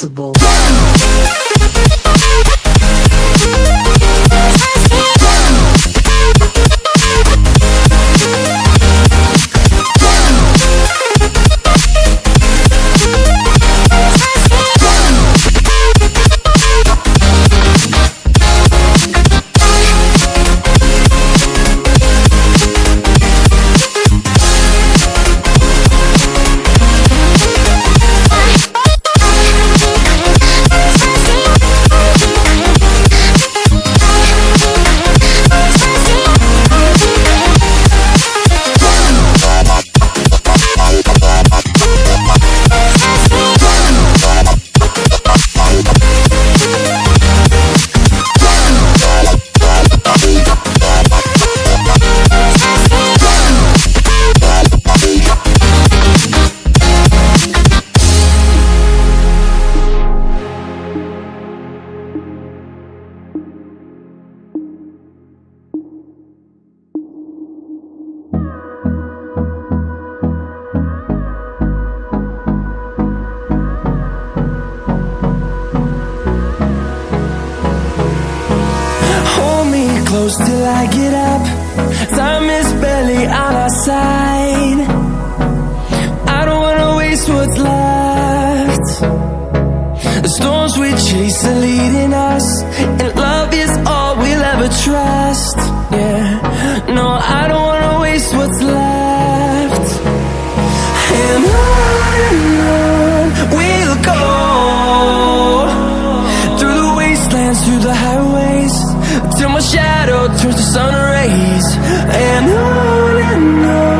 Invincible. Close till I get up. Time is barely on our side. I don't wanna waste what's left. The storms we chase are leading us, and love is all we'll ever trust. Yeah, no, I don't wanna waste what's left. And on we'll go, through the wastelands, through the highways, till my shadow turns to sun rays. And on